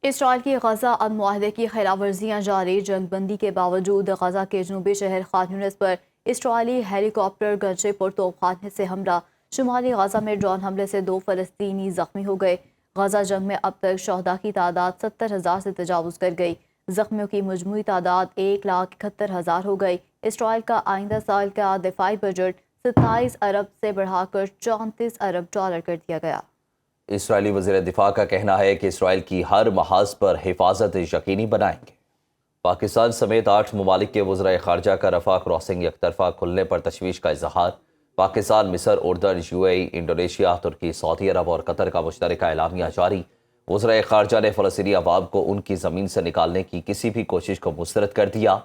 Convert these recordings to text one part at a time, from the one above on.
اسرائیل کی غزہ امن معاہدے کی خلاف ورزیاں جاری، جنگ بندی کے باوجود غزہ کے جنوبی شہر خان یونس پر اسرائیلی ہیلی کاپٹر گنشے پرتوپ خانے سے حملہ۔ شمالی غزہ میں ڈرون حملے سے 2 فلسطینی زخمی ہو گئے۔ غزہ جنگ میں اب تک شہداء کی تعداد 70,000 سے تجاوز کر گئی۔ زخمیوں کی مجموعی تعداد 1,71,000 ہو گئی۔ اسرائیل کا آئندہ سال کا دفاعی بجٹ 27 ارب سے بڑھا کر 34 ارب ڈالر کر دیا گیا۔ اسرائیلی وزیر دفاع کا کہنا ہے کہ اسرائیل کی ہر محاذ پر حفاظت یقینی بنائیں گے۔ پاکستان سمیت 8 ممالک کے وزرائے خارجہ کا رفح کراسنگ یک طرفہ کھلنے پر تشویش کا اظہار۔ پاکستان، مصر، اردن، UAE، انڈونیشیا، ترکی، سعودی عرب اور قطر کا مشترکہ اعلامیہ جاری۔ وزرائے خارجہ نے فلسطینی عوام کو ان کی زمین سے نکالنے کی کسی بھی کوشش کو مسترد کر دیا۔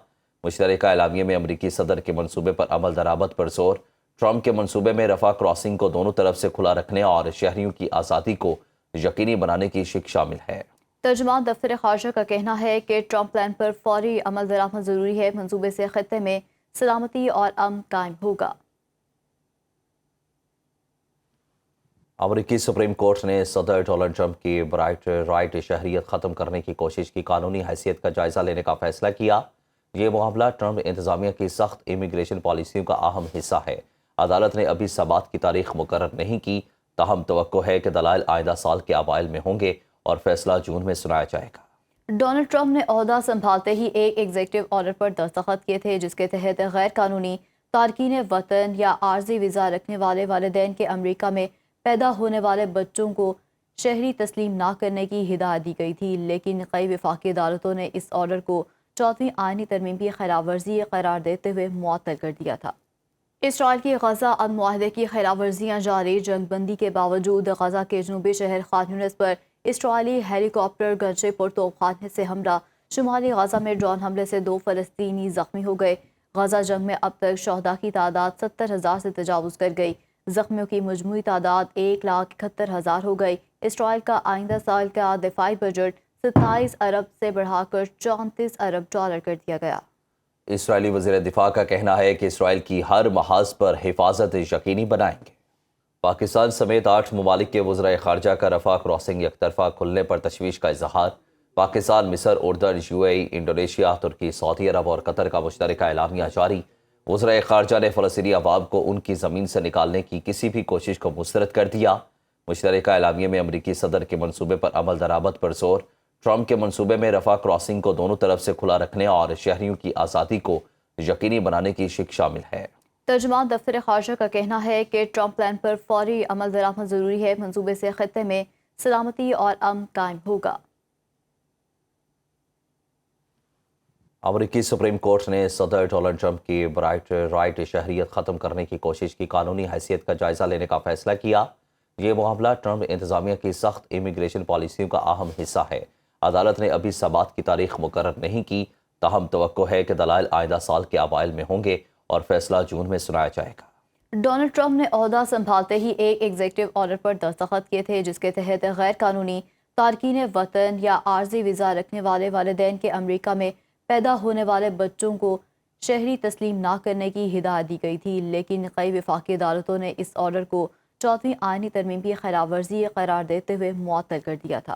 مشترکہ اعلامیے میں امریکی صدر کے منصوبے پر عمل درآمد پر زور۔ ٹرمپ کے منصوبے میں رفح کراسنگ کو دونوں طرف سے کھلا رکھنے اور شہریوں کی آزادی کو یقینی بنانے کی شک شامل ہے۔ ترجمان دفتر خارجہ کا کہنا ہے کہ ٹرمپ پلان پر فوری عمل درآمد ضروری ہے۔ منصوبے سے خطے میں سلامتی اور امن قائم ہوگا۔ امریکی سپریم کورٹ نے صدر ڈونلڈ ٹرمپ کی برائٹ رائٹ شہریت ختم کرنے کی کوشش کی قانونی حیثیت کا جائزہ لینے کا فیصلہ کیا۔ یہ معاملہ ٹرمپ انتظامیہ کی سخت امیگریشن پالیسیوں کا اہم حصہ ہے۔ عدالت نے ابھی سماعت کی تاریخ مقرر نہیں کی، تاہم توقع ہے کہ دلائل آئندہ سال کے اوائل میں ہوں گے اور فیصلہ جون میں سنایا جائے گا۔ ڈونلڈ ٹرمپ نے عہدہ سنبھالتے ہی ایک ایگزیکٹو آرڈر پر دستخط کیے تھے، جس کے تحت غیر قانونی تارکین وطن یا عارضی ویزا رکھنے والے والدین کے امریکہ میں پیدا ہونے والے بچوں کو شہری تسلیم نہ کرنے کی ہدایت دی گئی تھی، لیکن کئی وفاقی عدالتوں نے اس آرڈر کو 14ویں آئینی ترمیم کی خلاف ورزی قرار دیتے ہوئے معطل کر دیا تھا۔ اسرائیل کی غزہ امن معاہدے کی خلاف ورزیاں جاری، جنگ بندی کے باوجود غزہ کے جنوبی شہر خان یونس پر اسرائیلی ہیلی کاپٹر گنشے پرتوپ خانے سے حملہ۔ شمالی غزہ میں ڈرون حملے سے 2 فلسطینی زخمی ہو گئے۔ غزہ جنگ میں اب تک شہداء کی تعداد 70,000 سے تجاوز کر گئی۔ زخمیوں کی مجموعی تعداد 1,71,000 ہو گئی۔ اسرائیل کا آئندہ سال کا دفاعی بجٹ 27 ارب سے بڑھا کر 34 ارب ڈالر کر دیا گیا۔ اسرائیلی وزیر دفاع کا کہنا ہے کہ اسرائیل کی ہر محاذ پر حفاظت یقینی بنائیں گے۔ پاکستان سمیت 8 ممالک کے وزرائے خارجہ کا رفح کراسنگ یک طرفہ کھلنے پر تشویش کا اظہار۔ پاکستان، مصر، اردن، UAE، انڈونیشیا، ترکی، سعودی عرب اور قطر کا مشترکہ اعلامیہ جاری۔ وزرائے خارجہ نے فلسطینی عوام کو ان کی زمین سے نکالنے کی کسی بھی کوشش کو مسترد کر دیا۔ مشترکہ اعلامیے میں امریکی صدر کے منصوبے پر عمل درآمد پر زور۔ ٹرمپ کے منصوبے میں رفح کراسنگ کو دونوں طرف سے کھلا رکھنے اور شہریوں کی آزادی کو یقینی بنانے کی شک شامل ہے۔ ترجمان دفتر خارجہ کا کہنا ہے کہ ٹرمپ پلان پر فوری عمل درآمد ضروری ہے۔ منصوبے سے خطے میں سلامتی اور امن قائم ہوگا۔ امریکی سپریم کورٹ نے صدر ڈونلڈ ٹرمپ کی برائٹ رائٹ شہریت ختم کرنے کی کوشش کی قانونی حیثیت کا جائزہ لینے کا فیصلہ کیا۔ یہ معاملہ ٹرمپ انتظامیہ کی سخت امیگریشن پالیسیوں کا اہم حصہ ہے۔ عدالت نے ابھی سماعت کی تاریخ مقرر نہیں کی، تاہم توقع ہے کہ دلائل آئندہ سال کے اوائل میں ہوں گے اور فیصلہ جون میں سنایا جائے گا۔ ڈونلڈ ٹرمپ نے عہدہ سنبھالتے ہی ایک ایگزیکٹو آرڈر پر دستخط کیے تھے، جس کے تحت غیر قانونی تارکین وطن یا عارضی ویزا رکھنے والے والدین کے امریکہ میں پیدا ہونے والے بچوں کو شہری تسلیم نہ کرنے کی ہدایت دی گئی تھی، لیکن کئی وفاقی عدالتوں نے اس آرڈر کو 14ویں آئینی ترمیم کی خلاف ورزی قرار دیتے ہوئے معطل کر دیا تھا۔